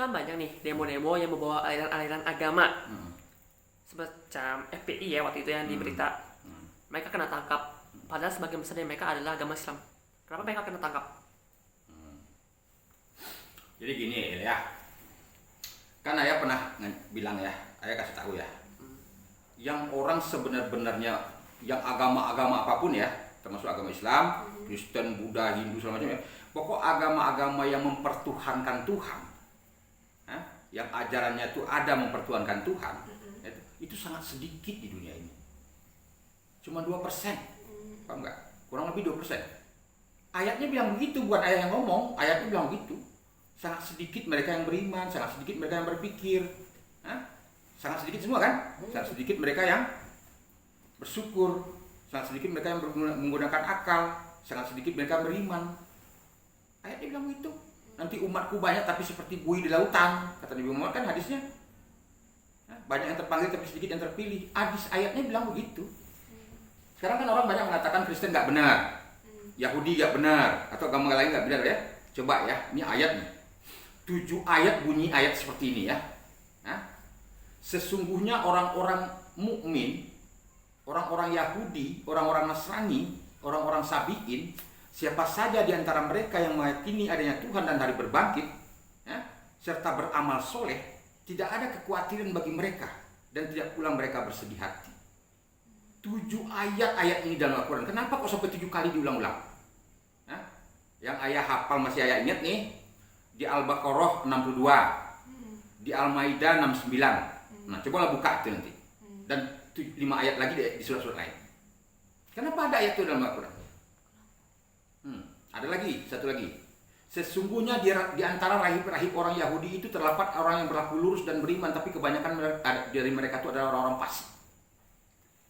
kan banyak nih demo-demo yang membawa aliran-aliran agama. Semacam FPI ya waktu itu yang di berita. Mereka kena tangkap. Padahal sebagian besar dari mereka adalah agama Islam. Kenapa mereka kena tangkap? Jadi gini ya, kan ayah pernah bilang ya, ayah kasih tahu ya, yang orang sebenar-benarnya yang agama-agama apapun ya, termasuk agama Islam, Kristen, Buddha, Hindu segala macam ya, pokok agama-agama yang mempertuhankan Tuhan, yang ajarannya itu ada mempertuhankan Tuhan, itu sangat sedikit di dunia ini, cuma 2%, paham nggak? Kurang lebih 2%. Ayatnya bilang begitu, bukan ayah yang ngomong, ayatnya bilang begitu. Sangat sedikit mereka yang beriman, sangat sedikit mereka yang berpikir, sangat sedikit semua kan? Sangat sedikit mereka yang bersyukur, sangat sedikit mereka yang menggunakan akal, sangat sedikit mereka beriman. Ayatnya bilang begitu. Nanti umatku banyak tapi seperti buih di lautan, kata Nabi Muhammad kan hadisnya. Banyak yang terpanggil tapi sedikit yang terpilih. Hadis ayatnya bilang begitu. Sekarang kan orang banyak mengatakan Kristen nggak benar, Yahudi nggak benar, atau agama lain nggak benar ya. Coba ya, ini ayat nih. 7 ayat bunyi ayat seperti ini ya. Sesungguhnya orang-orang mukmin, orang-orang Yahudi, orang-orang Nasrani, orang-orang Sabiin, siapa saja di antara mereka yang meyakini adanya Tuhan dan hari berbangkit, serta beramal soleh, tidak ada kekhawatiran bagi mereka dan tidak pula mereka bersedih hati. 7 ayat ini dalam Al-Quran. Kenapa kok sampai 7 kali diulang-ulang? Yang ayah hafal masih ayah ingat nih, di Al-Baqarah 62, di Al-Maidah 69. Nah, cobalah buka itu nanti. Dan 5 ayat lagi di surat-surat lain. Kenapa ada ayat itu dalam Al-Quran? Ada lagi, satu lagi. Sesungguhnya di antara rahib-rahib orang Yahudi itu terdapat orang yang berlaku lurus dan beriman, tapi kebanyakan dari mereka itu adalah orang-orang fasik.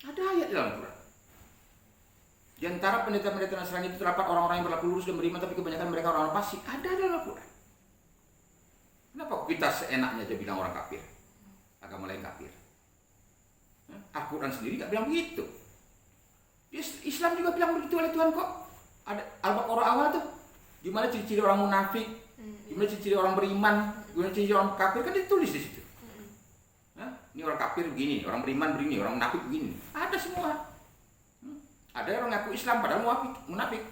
Ada ayat di dalam Al-Quran. Di antara pendeta-pendeta Nasrani itu terdapat orang-orang yang berlaku lurus dan beriman, tapi kebanyakan mereka orang-orang fasik. Ada dalam Al-Quran. Kenapa kita seenaknya aja bilang orang kafir? Agama lain kafir. Al-Quran sendiri gak bilang begitu. Islam juga bilang begitu oleh Tuhan kok. Ada Al-Baqarah awal tuh. Gimana ciri-ciri orang munafik? Gimana ciri-ciri orang beriman? Gimana ciri-ciri orang kafir? Kan ditulis di situ. Ini orang kafir begini, orang beriman begini, orang munafik begini. Ada semua. Ada orang ngaku Islam padahal munafik.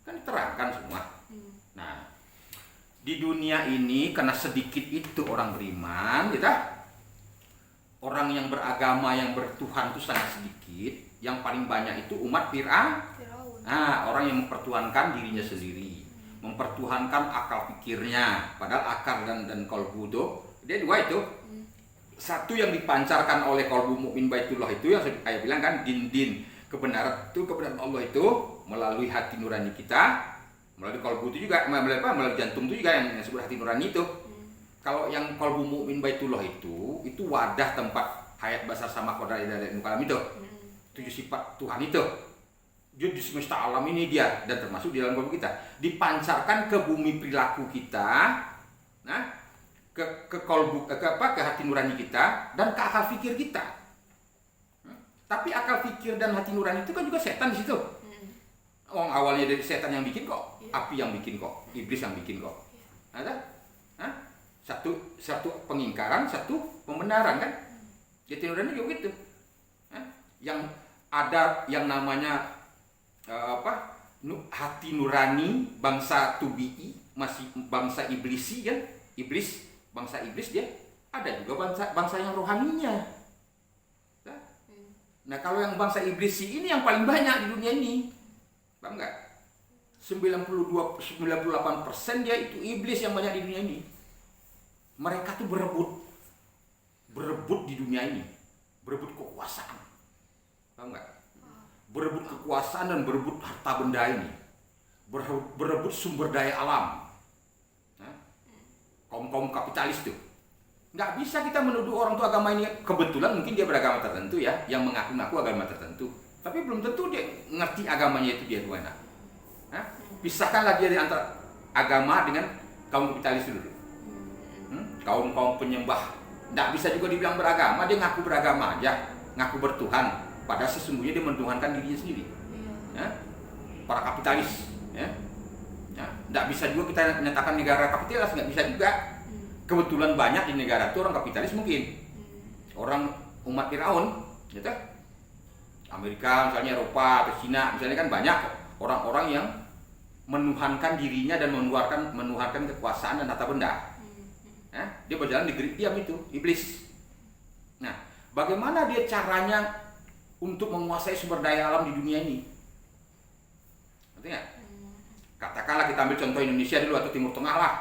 Kan diterangkan semua. Nah, di dunia ini karena sedikit itu orang beriman, orang yang beragama yang bertuhan itu sangat sedikit. Yang paling banyak itu umat Fir'aun. Orang yang mempertuhankan dirinya sendiri, mempertuhankan akal pikirnya, padahal akal dan kolbu itu dia 2 itu. Satu yang dipancarkan oleh kolbu mukmin Baitullah itu yang saya bilang kan, din kebenaran itu, kebenaran Allah itu melalui hati nurani kita, melalui kolbu itu juga, melalui jantung itu juga yang disebut hati nurani itu. Kalau yang kolbu mukmin Baitullah itu wadah tempat hayat basar sama kodar dari mukalam itu, 7 sifat Tuhan itu. Jadi di semesta alam ini dia, dan termasuk di dalam kolbu kita, dipancarkan ke bumi perilaku kita, ke kolbu, ke hati nurani kita dan ke akal fikir kita. Tapi akal fikir dan hati nurani itu kan juga setan di situ. Awalnya dari setan yang bikin kok, api yang bikin kok, iblis yang bikin kok. Ada? Satu pengingkaran, satu pembenaran kan? Hati nurani juga gitu. Yang ada yang namanya hati nurani bangsa tubi'i, masih bangsa iblisi kan? Bangsa iblis dia ada juga bangsa yang rohaninya. Nah, kalau yang bangsa iblis ini yang paling banyak di dunia ini. Paham enggak? 98% dia itu iblis yang banyak di dunia ini. Mereka tuh berebut di dunia ini. Berebut kekuasaan. Paham enggak? Berebut kekuasaan dan berebut harta benda ini. Berebut sumber daya alam. Kaum kapitalis tuh. Nggak bisa kita menuduh orang tua agama ini, kebetulan mungkin dia beragama tertentu ya, yang mengaku-ngaku agama tertentu. Tapi belum tentu dia ngerti agamanya itu dia gimana. Pisahkanlah dia di antara agama dengan kaum kapitalis dulu. Kaum penyembah. Nggak bisa juga dibilang beragama, dia ngaku beragama aja, ngaku bertuhan. Padahal sesungguhnya dia mentuhankan dirinya sendiri. Para kapitalis. Nggak bisa juga kita nyatakan negara kapitalis, nggak bisa juga. Kebetulan banyak di negara itu orang kapitalis mungkin. Orang umat Firaun, gitu. Amerika misalnya, Eropa atau Cina misalnya kan banyak orang-orang yang menuhankan dirinya dan menuhankan kekuasaan dan harta benda. Dia berjalan di diam itu, iblis. Nah, bagaimana dia caranya untuk menguasai sumber daya alam di dunia ini? Ngerti nggak? Katakanlah kita ambil contoh Indonesia dulu atau Timur Tengah lah.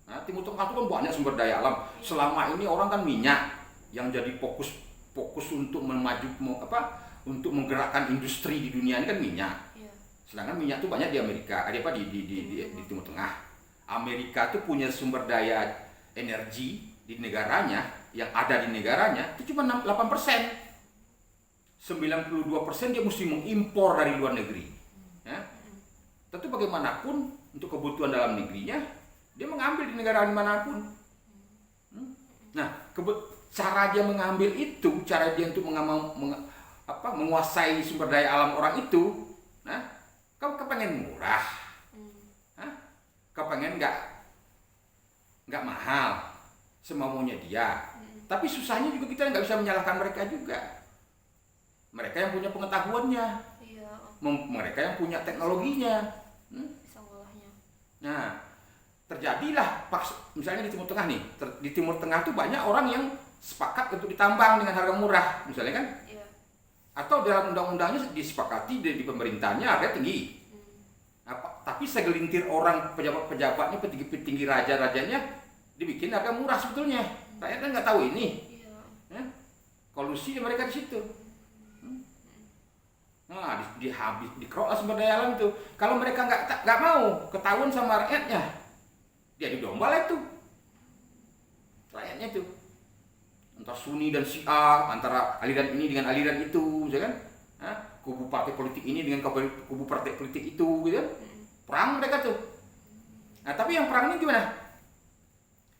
Nah, Timur Tengah itu kan banyak sumber daya alam. Selama ini orang kan minyak yang jadi fokus untuk untuk menggerakkan industri di dunia ini kan minyak. Sedangkan minyak itu banyak di Amerika, di Timur Tengah. Amerika itu punya sumber daya energi di negaranya, yang ada di negaranya itu cuma 8%. 92% dia mesti mengimpor dari luar negeri. Ya. Tentu bagaimanapun untuk kebutuhan dalam negerinya dia mengambil di negara manapun. Nah, cara dia mengambil itu, cara dia untuk menguasai sumber daya alam orang itu, nah, kau kepengen murah, kau pengen nggak mahal, semaunya dia. Tapi susahnya juga kita nggak bisa menyalahkan mereka juga. Mereka yang punya pengetahuannya, mereka yang punya teknologinya. Nah, terjadilah misalnya di Timur Tengah nih, di Timur Tengah tuh banyak orang yang sepakat untuk ditambang dengan harga murah, misalnya kan? Atau dalam undang-undangnya disepakati di pemerintahnya harga tinggi. Tapi segelintir orang pejabat-pejabatnya, petinggi-petinggi raja-rajanya dibikin harga murah sebetulnya. Rakyatnya nggak tahu ini. Kolusi mereka di situ. Nah, dikerok sumber daya alam itu. Kalau mereka nggak mau ketahuan sama rakyatnya, dia didombal itu. Rakyatnya itu. Antara Sunni dan Syiah, antara aliran ini dengan aliran itu, ya kan? Kubu partai politik ini dengan kubu partai politik itu, gitu kan? Perang mereka tuh. Nah, tapi yang perang ini gimana?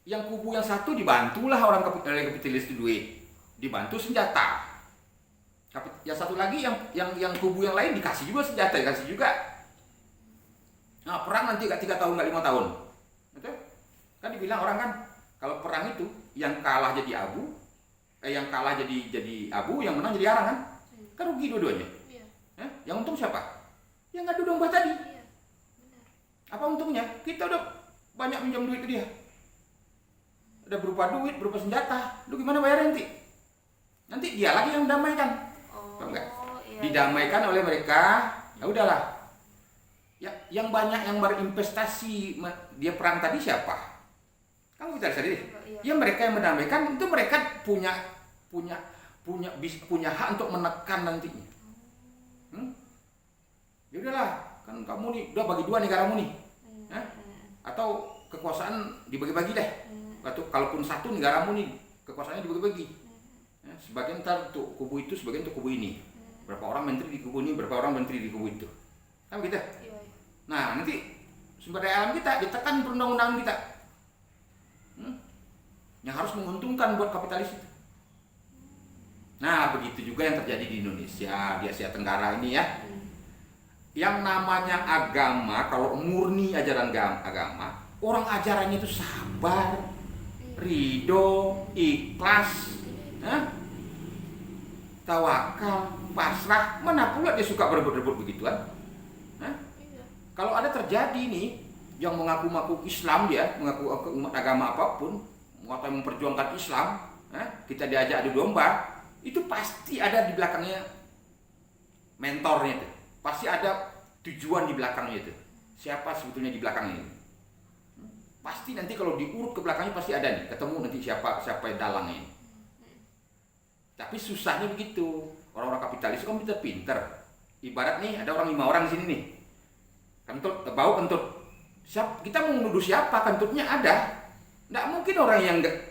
Yang kubu yang satu dibantulah orang kapitalis itu duit, dibantu senjata. Yang satu lagi yang kubu yang lain dikasih juga senjata, dikasih juga. Nah, perang nanti nggak 3 tahun, nggak 5 tahun. Betul? Kan dibilang orang kan kalau perang itu yang kalah jadi abu, yang kalah jadi abu, yang menang jadi arang kan? Kan rugi dua-duanya. Yang untung siapa? Yang ngadu domba tadi. Apa untungnya? Kita udah banyak minjam duit ke dia. Udah berupa duit, berupa senjata. Lu gimana bayarnya nanti? Nanti dia lagi yang mendamaikan. Tahu nggak? Didamaikan oleh mereka. Ya udahlah. Ya, yang banyak yang berinvestasi dia perang tadi siapa? Kamu kita lihat sendiri. Ya mereka yang mendamaikan itu mereka punya hak untuk menekan nantinya. Ya udahlah, kan kamu nih udah bagi 2 negaramu nih. Atau kekuasaan dibagi-bagi deh. Atau kalaupun satu negaramu nih kekuasaannya dibagi-bagi. Sebagian ntar untuk kubu itu, sebagian untuk kubu ini. Berapa orang menteri di kubu ini, berapa orang menteri di kubu itu. Kan gitu. Nah, nanti sumber daya alam kita ditekan perundang-undangan kita. Yang harus menguntungkan buat kapitalis itu. Nah, begitu juga yang terjadi di Indonesia, di Asia Tenggara ini ya. Yang namanya agama, kalau murni ajaran agama, orang ajarannya itu sabar, ridho, ikhlas, tawakal, pasrah. Mana pula dia suka berebut-rebut begituan? Kalau ada terjadi nih yang mengaku-ngaku Islam, dia mengaku umat agama apapun, atau memperjuangkan Islam, kita diajak adu domba, itu pasti ada di belakangnya mentornya itu. Pasti ada tujuan di belakangnya itu. Siapa sebetulnya di belakangnya ini? Pasti nanti kalau diurut ke belakangnya pasti ada nih, ketemu nanti siapa dalangnya ini. Tapi susahnya begitu. Orang-orang kapitalis kan pinter-pinter. Ibarat nih ada orang 5 orang di sini nih. Kentut, bau kentut. Kita mau menuduh siapa? Kentutnya ada. Nggak mungkin orang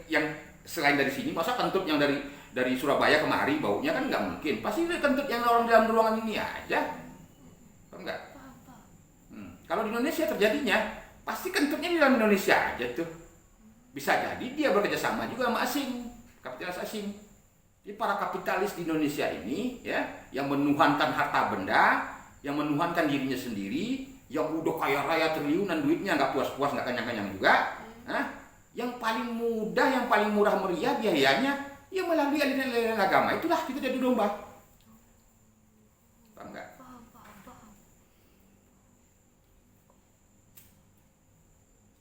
yang selain dari sini, masa kentut yang dari Surabaya kemari baunya kan nggak mungkin. Pasti kentut yang orang dalam ruangan ini aja. Enggak. Kalau di Indonesia terjadinya pasti kentutnya di dalam Indonesia aja tuh. Bisa jadi dia bekerja sama juga sama asing, kapitalis asing. Jadi para kapitalis di Indonesia ini ya, yang menuhankan harta benda, yang menuhankan dirinya sendiri, yang udah kaya raya triliunan duitnya nggak puas-puas, nggak kenyang-kenyang juga. Yang paling mudah, yang paling murah meriah biayanya, ya melalui aliran-aliran agama. Itulah kita jadi domba. Paham nggak?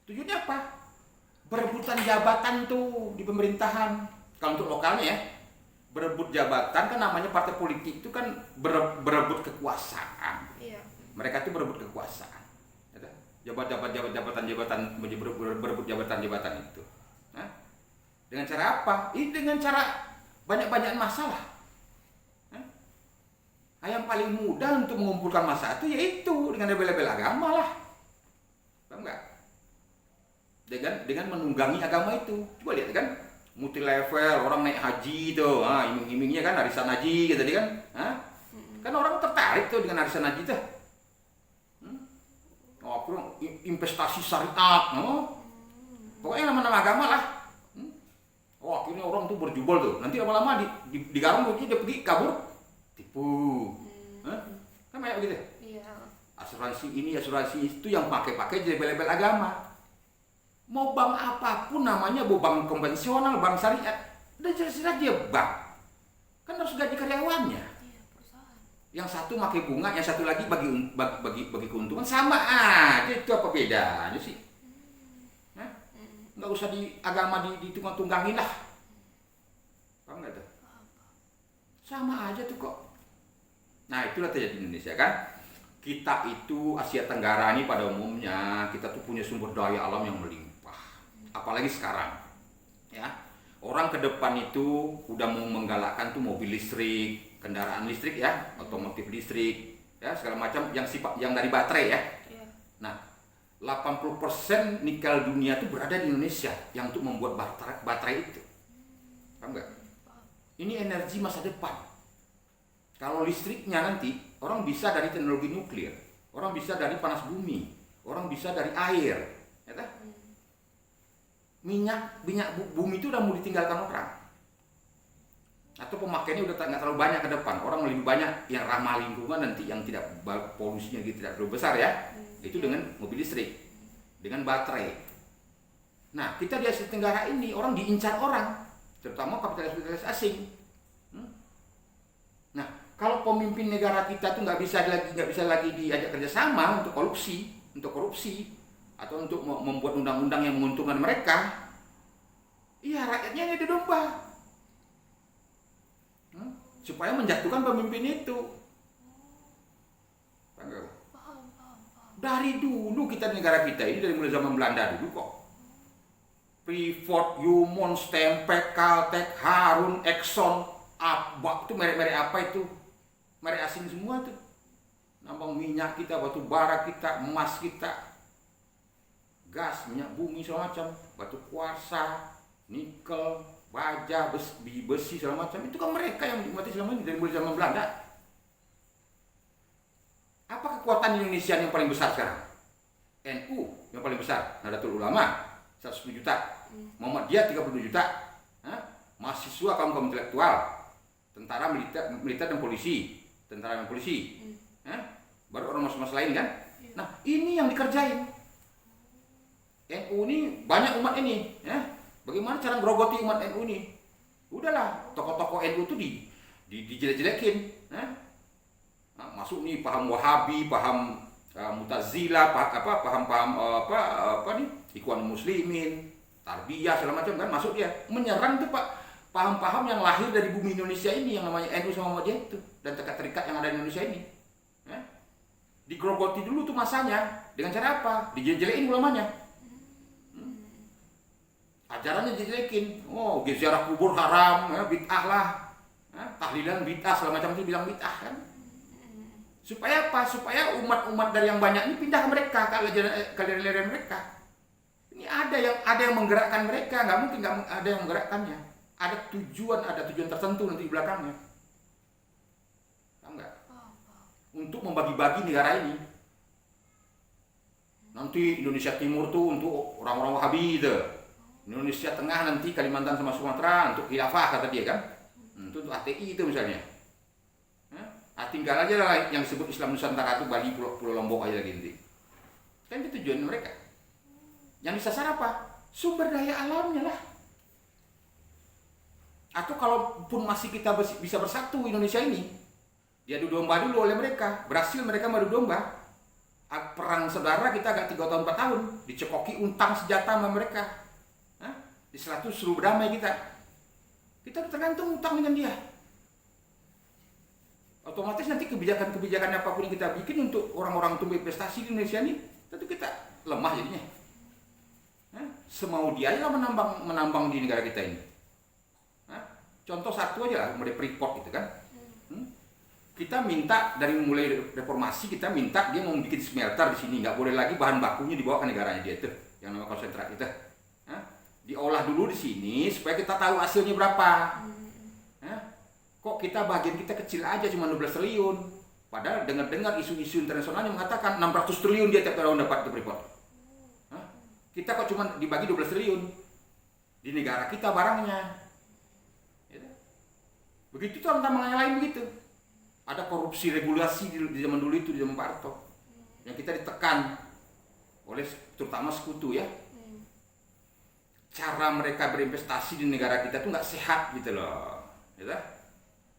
Tujuannya apa? Berebutan jabatan tuh di pemerintahan. Kalau untuk lokalnya ya, berebut jabatan kan namanya partai politik itu kan berebut kekuasaan. Iya. Mereka tuh berebut kekuasaan. Jabatan berebut jabatan itu. Nah, dengan cara apa? Ini dengan cara banyak-banyakan masalah. Yang paling mudah untuk mengumpulkan massa itu yaitu dengan label-label agama lah. Paham nggak? Dengan menunggangi agama itu. Coba lihat kan, multi level, orang naik haji tuh, iming-imingnya kan arisan haji gitu tadi kan. Kan orang tertarik tuh dengan arisan haji tuh. Investasi syariat, pokoknya nama-nama agama lah. Akhirnya orang tuh berjubel tuh. Nanti lama-lama digarung dia pergi kabur, tipu. Kan banyak begitu. Iya. Asuransi ini, asuransi itu yang pakai jadi label-label agama. Mau bank apapun namanya, mau bank konvensional, bank syariat, udah jelas-jelas dia bank. Kan harus gaji karyawannya. Iya, perusahaan. Yang satu pakai bunga, yang satu lagi bagi keuntungan, sama aja. Itu apa bedanya sih? Nggak usah di agama ditunggang-tunggangin lah. Paham nggak tuh? Sama aja tuh kok. Nah itulah terjadi di Indonesia kan. Kita itu Asia Tenggara ini pada umumnya kita tuh punya sumber daya alam yang melimpah. Apalagi sekarang, ya orang ke depan itu udah mau menggalakkan tuh mobil listrik, kendaraan listrik ya, otomotif listrik, ya segala macam yang dari baterai ya. Iya. Nah, 80% nikel dunia itu berada di Indonesia yang untuk membuat baterai itu. Paham nggak? Ini energi masa depan. Kalau listriknya nanti orang bisa dari teknologi nuklir, orang bisa dari panas bumi, orang bisa dari air, ya kan? Minyak bumi itu udah mau ditinggalkan orang. Atau pemakaiannya udah nggak terlalu banyak ke depan. Orang lebih banyak yang ramah lingkungan nanti, yang tidak polusinya gitu tidak terlalu besar ya. Itu dengan mobil listrik, dengan baterai. Nah, kita di Asia Tenggara ini orang diincar orang, terutama kapitalis asing. Nah, kalau pemimpin negara kita tuh nggak bisa lagi diajak kerjasama untuk korupsi, atau untuk membuat undang-undang yang menguntungkan mereka, iya rakyatnya jadi domba. Supaya menjatuhkan pemimpin itu. Dari dulu kita negara kita ini dari mulai zaman Belanda dulu kok. Freeport, Humon, Stempek, Caltech, Harun, Exxon, Abak itu merek-merek apa itu? Merek asing semua tuh. Nambang minyak kita, batu bara kita, emas kita, gas, minyak bumi segala macam, batu kuarsa, nikel, baja, besi segala macam. Itu kan mereka yang menikmati selama ini dari mulai zaman Belanda. Apa kekuatan Indonesia yang paling besar sekarang? NU yang paling besar, Nahdlatul Ulama 110 juta, Muhammadiyah 32 juta, mahasiswa kaum intelektual, tentara, militer dan polisi, baru ormas lain kan? Nah ini yang dikerjain. NU ini banyak umat ini, ya. Bagaimana cara ngerogoti umat NU ini? Udahlah, tokoh-tokoh NU itu dijelek-jelekin, Nah, masuk nih paham Wahabi, paham Mutazilah, paham Ikhwan Muslimin, Tarbiyah segala macam kan masuk dia menyerang tuh Pak paham-paham yang lahir dari bumi Indonesia ini yang namanya NU sama Muhammadiyah itu dan terikat-terikat yang ada di Indonesia ini. Digerogoti dulu tuh masanya dengan cara apa? Dijelekin ulamanya. Ajarannya dijelekin. Oh, ziarah kubur haram, bid'ah lah. Tahlilan bid'ah segala macam itu bilang bid'ah kan. Supaya apa? Supaya umat-umat dari yang banyak ini pindah ke mereka, ke aliran mereka. Ini ada yang menggerakkan mereka, nggak mungkin nggak ada yang menggerakkannya. Ada tujuan tertentu nanti di belakangnya. Tahu nggak? Untuk membagi-bagi negara ini. Nanti Indonesia Timur tuh untuk orang-orang Wahabi itu. Indonesia Tengah nanti Kalimantan sama Sumatera untuk khilafah kata dia kan. Untuk ATI itu misalnya. Tinggal aja lah yang disebut Islam Nusantara itu Bali, Pulau Lombok aja lagi nanti. Kan itu tujuan mereka. Yang disasar apa? Sumber daya alamnya lah. Atau kalaupun masih kita bisa bersatu Indonesia ini, diadu domba dulu oleh mereka. Berhasil mereka madu domba. Perang saudara kita agak 3 tahun 4 tahun. Dicekoki utang senjata sama mereka. Di selatu suruh berdamai kita. Kita tergantung utang dengan dia. Otomatis nanti kebijakan-kebijakan apapun yang kita bikin untuk orang-orang tumbuh investasi di Indonesia ini, tentu kita lemah jadinya. Semau dia aja menambang di negara kita ini. Contoh satu aja lah, mulai Freeport gitu kan. Kita minta dari mulai reformasi, kita minta dia mau bikin smelter di sini, nggak boleh lagi bahan bakunya dibawa ke negaranya dia itu, yang namanya konsentrat itu. Diolah dulu di sini supaya kita tahu hasilnya berapa. Kok kita bagian kita kecil aja cuma 12 triliun. Padahal dengar-dengar isu-isu internasional yang mengatakan 600 triliun dia tiap tahun dapat ke Freeport. Kita kok cuma dibagi 12 triliun. Di negara kita barangnya. Begitu tuh tambang yang lain begitu. Ada korupsi regulasi di zaman dulu itu, di zaman Pak Harto. Yang kita ditekan oleh terutama sekutu ya. Cara mereka berinvestasi di negara kita tuh nggak sehat gitu loh. Gitu?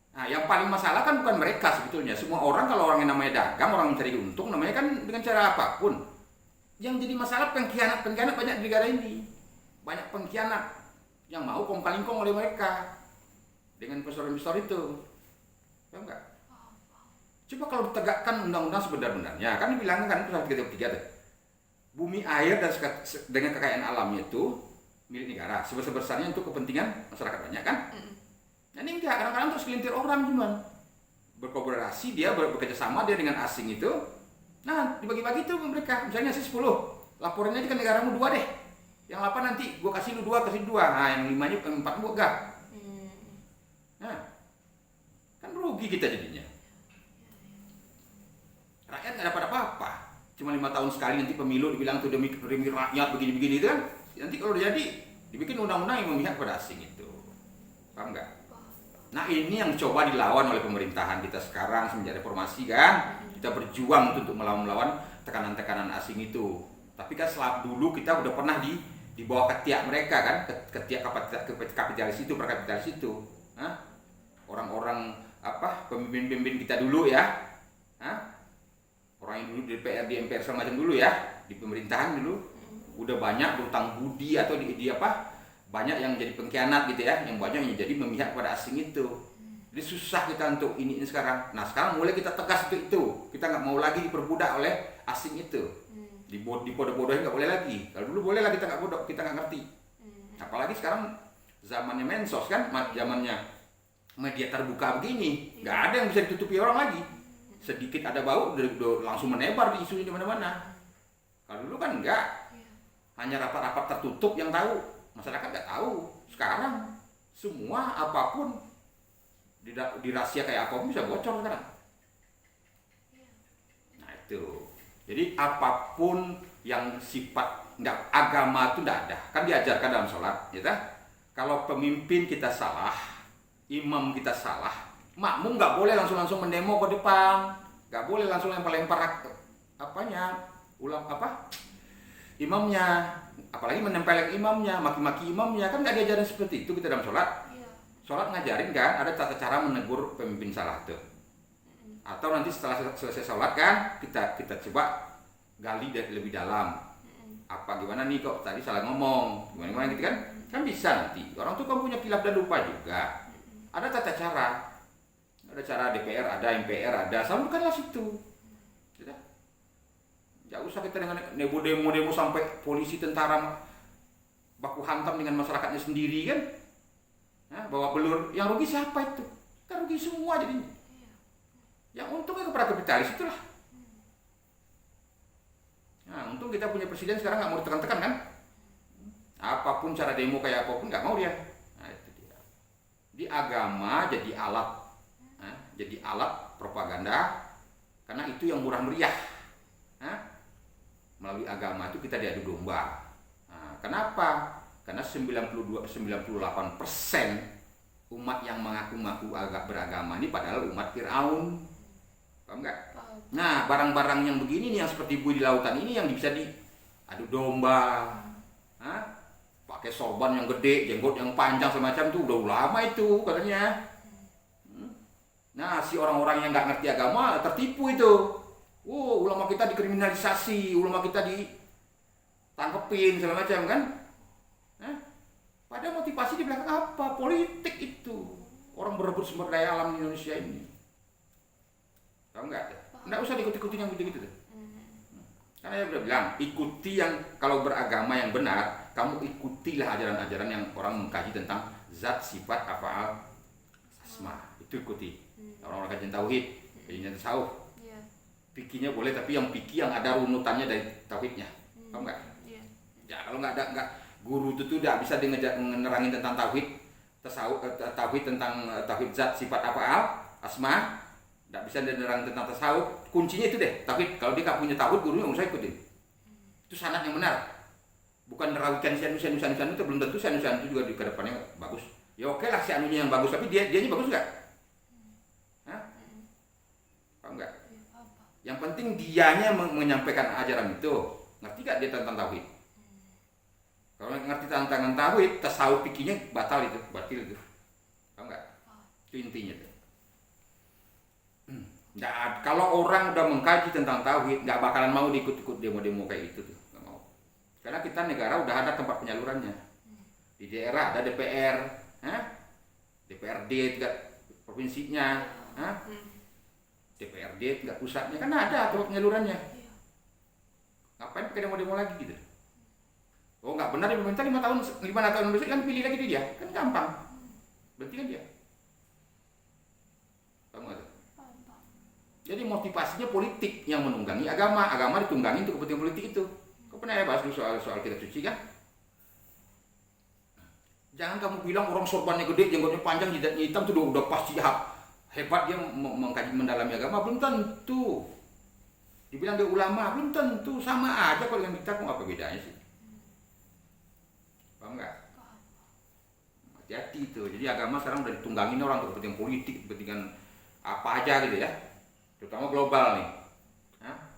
Nah, yang paling masalah kan bukan mereka sebetulnya. Semua orang kalau orang yang namanya dagang, orang mencari untung, namanya kan dengan cara apapun. Yang jadi masalah pengkhianat banyak di negara ini. Banyak pengkhianat yang mau kong-kali-kong oleh mereka dengan investor-investor itu. Paham nggak? Coba kalau ditegakkan undang-undang sebenar-benarnya, kan dibilangkan kan pasal 33 tuh. Bumi, air dan dengan kekayaan alamnya itu milik negara, sebesar-besarnya untuk kepentingan masyarakat banyak kan? Nah, ini enggak, kadang-kadang untuk segelintir orang cuman berkolaborasi, dia bekerja sama dia dengan asing itu. Nah, dibagi-bagi itu mereka, misalnya sih 10, laporin aja ke negaramu 2 deh. Yang 8 nanti gua kasih lu 2, kasih 2. Nah, yang 5-nya 4 gua enggak. Nah, kan rugi kita jadinya. Rakyat nggak dapat apa-apa. Cuma 5 tahun sekali nanti pemilu dibilang tuh demi rakyat begini-begini itu kan. Nanti kalau udah jadi dibikin undang-undang yang memihak pada asing itu. Paham nggak? Nah, ini yang coba dilawan oleh pemerintahan kita sekarang semenjak reformasi kan. Kita berjuang untuk melawan tekanan-tekanan asing itu. Tapi kan dulu kita udah pernah di bawah ketiak mereka kan, ketiak kapitalis itu, perkapitalis itu. Orang-orang pemimpin-pemimpin kita dulu ya. Orang yang dulu di DPR, di MPR segala macam dulu ya, di pemerintahan dulu udah banyak berutang budi atau banyak yang jadi pengkhianat gitu ya, yang banyak yang jadi memihak pada asing itu. Jadi susah kita untuk ini sekarang. Nah, sekarang mulai kita tegas untuk itu. Kita nggak mau lagi diperbudak oleh asing itu. Dibodoh-bodohin nggak boleh lagi. Kalau dulu boleh lah kita nggak bodoh, kita nggak ngerti. Apalagi sekarang zamannya mensos kan, zamannya media terbuka begini, nggak ada yang bisa ditutupi orang lagi. Sedikit ada bau udah langsung menebar di isunya di mana-mana. Kalau dulu kan enggak, hanya rapat-rapat tertutup yang tahu, masyarakat nggak tahu. Sekarang semua apapun di rahasia kayak apapun bisa bocor sekarang. Nah itu, jadi apapun yang sifat nggak agama itu nggak ada, kan diajarkan dalam sholat, ya kan? Kalau pemimpin kita salah, imam kita salah, makmum nggak boleh langsung mendemo ke depan, nggak boleh langsung lempar-lempar imamnya, apalagi menempeleng imamnya, maki-maki imamnya, kan nggak diajarin seperti itu kita dalam sholat. Sholat ngajarin kan ada tata cara menegur pemimpin salah tuh. Atau nanti setelah selesai sholat kan kita coba gali lebih dalam. Gimana nih kok tadi salah ngomong, gimana gitu kan? Kan bisa nanti. Orang tuh kan punya kilaf dan lupa juga. Ada tata cara. Ada cara DPR, ada MPR, ada. Salurkanlah situ. Gak usah kita dengan demo sampai polisi tentara baku hantam dengan masyarakatnya sendiri kan. Bawa belur, yang rugi siapa itu? Kan rugi semua jadinya. Yang untungnya kepada kapitalis itulah. Nah, untung kita punya presiden sekarang nggak mau ditekan-tekan kan? Apapun cara demo kayak apapun nggak mau dia. Nah, itu dia. Di agama jadi alat propaganda, karena itu yang murah meriah. Melalui agama itu kita diadu domba. Nah, kenapa? Karena 98% umat yang mengaku-ngaku agak beragama ini padahal umat Fir'aun. Paham nggak? Nah, barang-barang yang begini nih, yang seperti buih di lautan ini yang bisa diadu domba. Hah? Pakai sorban yang gede, jenggot yang panjang semacam itu udah lama itu katanya. Nah, si orang-orang yang nggak ngerti agama tertipu itu. Ulama kita dikriminalisasi, ulama kita ditangkepin segala macam kan. Hah? Padahal motivasi di belakang apa? Politik itu. Orang berebut sumber daya alam di Indonesia ini. Tahu nggak? Nggak usah diikut-ikutin yang gitu-gitu tuh. Karena saya udah bilang, ikuti yang kalau beragama yang benar, kamu ikutilah ajaran-ajaran yang orang mengkaji tentang zat, sifat, af'al, asma. Itu ikuti. Orang-orang kajian tauhid, kajian tasawuf. Fikihnya boleh, tapi yang fikih yang ada runutannya dari tauhidnya. Tahu nggak? Ya kalau nggak ada guru itu tuh nggak bisa menerangin tentang tauhid, tasawuf, tauhid tentang tauhid zat, sifat, af'al, asma. Nggak bisa menerangin tentang tasawuf. Kuncinya itu deh, tauhid. Kalau dia nggak punya tauhid, gurunya nggak usah ikutin. Itu sanad yang benar. Bukan merawikan si anu itu belum tentu si anu itu juga di kedepannya bagus. Ya oke lah si anunya yang bagus, tapi dianya bagus nggak? Hah? Paham nggak? Yang penting dianya menyampaikan ajaran itu. Ngerti gak dia tentang tauhid? Kalau ngerti tentang tauhid, tasawuf fikihnya batal itu. Paham nggak? Itu intinya tuh. Nggak, kalau orang udah mengkaji tentang tauhid, nggak bakalan mau diikut-ikut demo-demo kayak itu tuh. Nggak mau. Karena kita negara udah ada tempat penyalurannya. Di daerah ada DPR, DPRD tingkat provinsinya, DPRD tingkat pusatnya, kan ada tempat penyalurannya. Ngapain pakai demo-demo lagi gitu? Oh nggak benar dia pemerintah 5 tahun besok kan pilih lagi dia, kan gampang. Berarti kan dia. Paham nggak? Jadi motivasinya politik yang menunggangi agama ditunggangi untuk kepentingan politik itu. Kau pernah ya bahas dulu soal kitab suci kan? Jangan kamu bilang orang sorbannya gede, jenggotnya panjang, jidatnya hitam itu udah pasti hebat dia mengkaji mendalami agama, belum tentu. Dibilang dia ulama, belum tentu, sama aja kalau dengan kita, kok apa bedanya sih? Paham nggak? Hati-hati itu. Jadi agama sekarang udah ditunggangin orang untuk kepentingan politik, kepentingan apa aja gitu ya. Terutama global nih.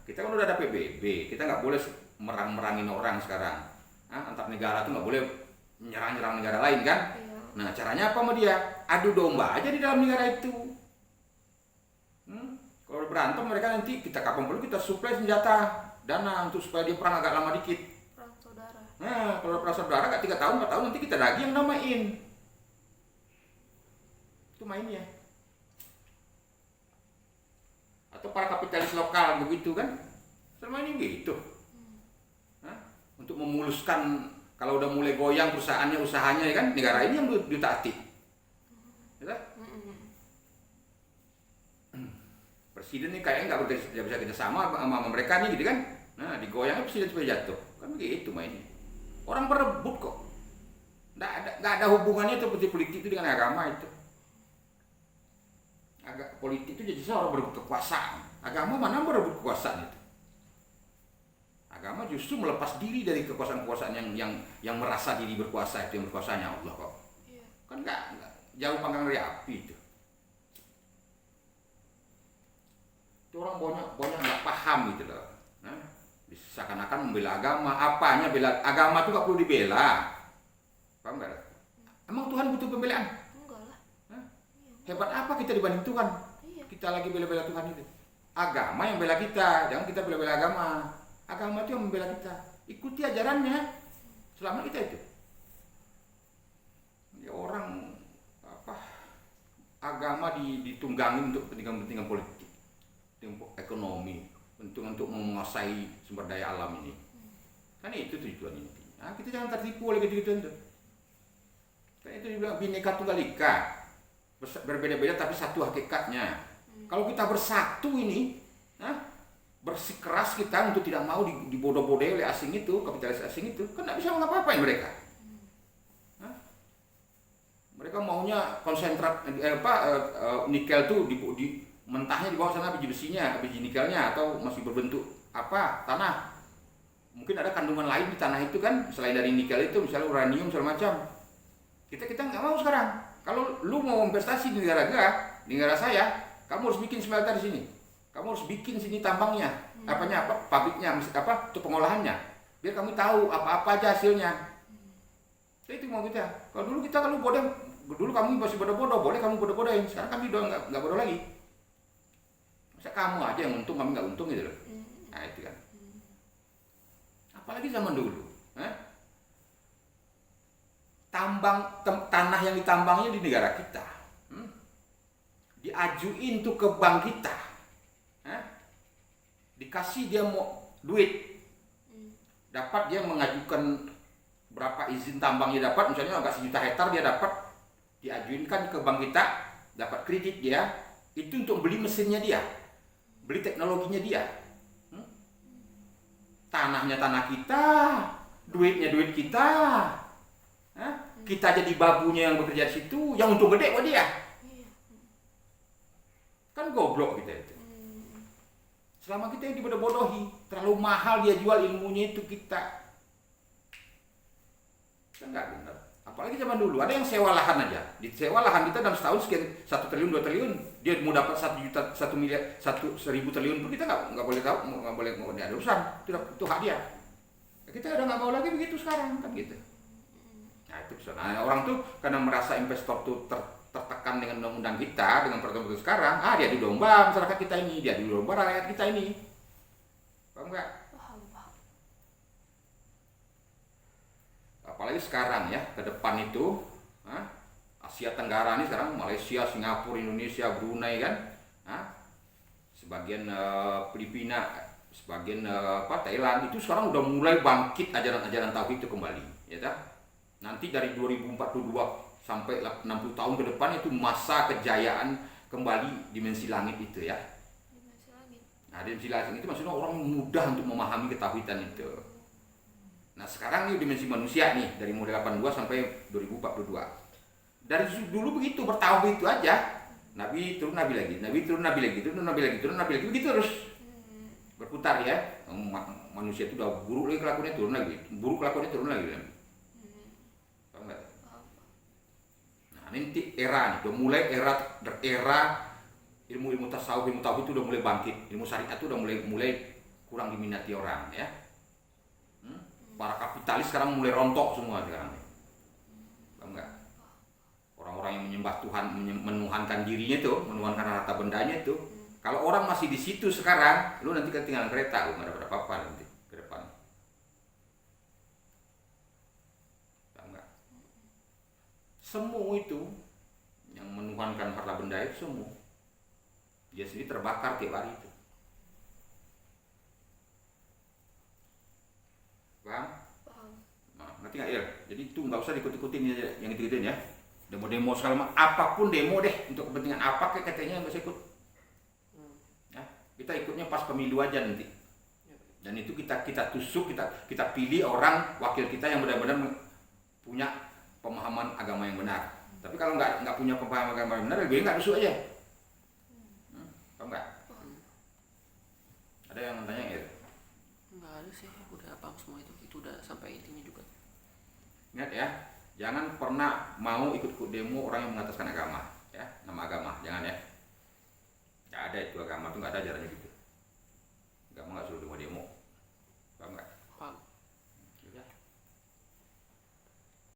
Kita kan udah ada PBB, kita nggak boleh merang-merangin orang sekarang. Antar negara tuh nggak boleh nyerang-nyerang negara lain kan? Iya. Nah caranya apa sama dia? Adu domba aja di dalam negara itu. Kalau berantem mereka nanti kita kapan perlu kita suplai senjata, dana untuk supaya dia perang agak lama dikit. Perang saudara. Nah kalau perang saudara gak 3 tahun 4 tahun nanti kita lagi yang namain. Itu mainnya. Atau para kapitalis lokal begitu kan? Selama ini gitu. Untuk memuluskan kalau udah mulai goyang usahanya ya kan negara ini yang ditaati. Ya, presiden ini kayaknya nggak bisa kita sama mereka nih gitu kan. Nah digoyangnya presiden supaya jatuh. Kan begitu mainnya. Orang berebut kok. Nggak ada hubungannya tuh politik itu dengan agama itu. Politik itu jadi orang berebut kekuasaan. Agama mana berebut kekuasaan itu? Agama justru melepas diri dari kekuasaan-kekuasaan yang merasa diri berkuasa, itu yang berkuasanya Allah kok. Iya. Kan enggak jauh panggang dari api itu. Itu orang banyak nggak paham gitu loh. Seakan-akan membela agama, apanya bela agama itu nggak perlu dibela. Paham nggak? Emang Tuhan butuh pembelaan? Enggak lah. Hebat apa kita dibanding Tuhan? Iya. Kita lagi bela-bela Tuhan itu. Agama yang bela kita, jangan kita bela-bela agama. Agama itu yang membela kita. Ikuti ajarannya. Selama kita itu. Ya orang agama ditunggangin untuk kepentingan politik, ekonomi, untuk menguasai sumber daya alam ini. Kan itu tujuan intinya. Kita jangan tertipu oleh gitu-gitu. Kan itu dibilang Bhinneka Tunggal Ika. Berbeda-beda tapi satu hakikatnya. Kalau kita bersatu ini, bersikeras kita untuk tidak mau dibodoh-bodohi oleh asing itu, kapitalis asing itu, kan tidak bisa ngapa-ngapain mereka. Mereka maunya konsentrat nikel tuh di mentahnya di bawah sana biji besinya, biji nikelnya, atau masih berbentuk tanah. Mungkin ada kandungan lain di tanah itu kan selain dari nikel itu, misalnya uranium segala macam. Kita nggak mau sekarang. Kalau lu mau investasi di negara saya, kamu harus bikin smelter di sini. Kamu harus bikin sini tambangnya, pabriknya, untuk pengolahannya, biar kamu tahu apa-apa aja hasilnya. Itu mau kita. Kalau dulu kamu masih bodoh-bodoh, boleh kamu bodoh-bodohin. Sekarang kami udah nggak bodoh lagi. Masa kamu aja yang untung, kami nggak untung gitu loh. Nah itu kan. Apalagi zaman dulu, tanah yang ditambangnya di negara kita, diajuin tuh ke bank kita, dikasih dia mau duit, dapat dia mengajukan berapa izin tambangnya dapat, misalnya agak 1 juta hektar dia dapat, diajuinkan ke bank kita, dapat kredit dia, itu untuk beli mesinnya dia, beli teknologinya dia. Tanahnya tanah kita, duitnya duit kita, kita jadi babunya yang bekerja di situ, yang untung gede buat dia. Kan goblok kita itu. Selama kita yang dibodoh-bodohi, terlalu mahal dia jual ilmunya itu kita. Kan nggak benar. Apalagi zaman dulu, ada yang sewa lahan aja. Disewa lahan kita dalam setahun sekian 1 triliun, 2 triliun. Dia mau dapat 1 juta, 1 miliar, 1.000 triliun pun kita nggak boleh tahu, nggak boleh ada urusan. Itu hak dia. Kita udah nggak mau lagi begitu sekarang, kan gitu. Nah itu nah, orang tuh karena merasa investor tuh tertekan dengan undang-undang kita, dengan peraturan sekarang, dia domba masyarakat kita ini, dia domba rakyat kita ini. Paham nggak? Apalagi sekarang ya, ke depan itu, Asia Tenggara ini sekarang Malaysia, Singapura, Indonesia, Brunei kan, sebagian Filipina, sebagian Thailand itu sekarang udah mulai bangkit ajaran-ajaran tauhid itu kembali, ya tak? Nanti dari 2042 sampai 60 tahun ke depan itu masa kejayaan kembali dimensi langit itu ya. Dimensi langit. Nah, dimensi langit itu maksudnya orang mudah untuk memahami ketahuidan itu. Nah, sekarang ini dimensi manusia nih dari mulai 82 sampai 2042. Dari dulu begitu bertahun itu aja. Nabi turun nabi lagi, nabi turun nabi lagi, turun nabi lagi, turun nabi lagi, begitu terus. Berputar ya. Manusia itu udah buruk lagi kelakuannya, turun lagi. Buruk kelakuannya, turun lagi. Paham enggak? Nah, nanti era nih, udah mulai era ilmu tasawuf, ilmu tauhid itu udah mulai bangkit. Ilmu syariat itu udah mulai kurang diminati orang ya. Para kapitalis sekarang mulai rontok semua sekarang. Paham enggak? Orang-orang yang menyembah Tuhan, menuhankan dirinya itu, menuhankan harta bendanya itu. Kalau orang masih di situ sekarang, lu nanti ketinggalan kereta, lu nggak dapat apa-apa nanti ke depan. Paham nggak? Semu itu yang menuhankan harta benda itu semu, dia sendiri terbakar tiap hari itu. Paham? Nah, ngerti nggak ya? Jadi itu nggak usah diikut-ikutin yang itu-ituin ya. Demo-demo segala apapun demo deh untuk kepentingan apa katanya yang bisa ikut. Ya, kita ikutnya pas pemilu aja nanti. Dan itu kita tusuk, kita pilih orang wakil kita yang benar-benar punya pemahaman agama yang benar. Tapi kalau nggak punya pemahaman agama yang benar, lebih nggak tusuk aja. Paham nggak? Ada yang tanya ya? Nggak ada sih, udah paham semua itu udah sampai intinya juga. Ingat ya, jangan pernah mau ikut demo orang yang mengataskan agama, ya, nama agama, jangan ya. Nggak ada itu agama tuh nggak ada ajarannya gitu.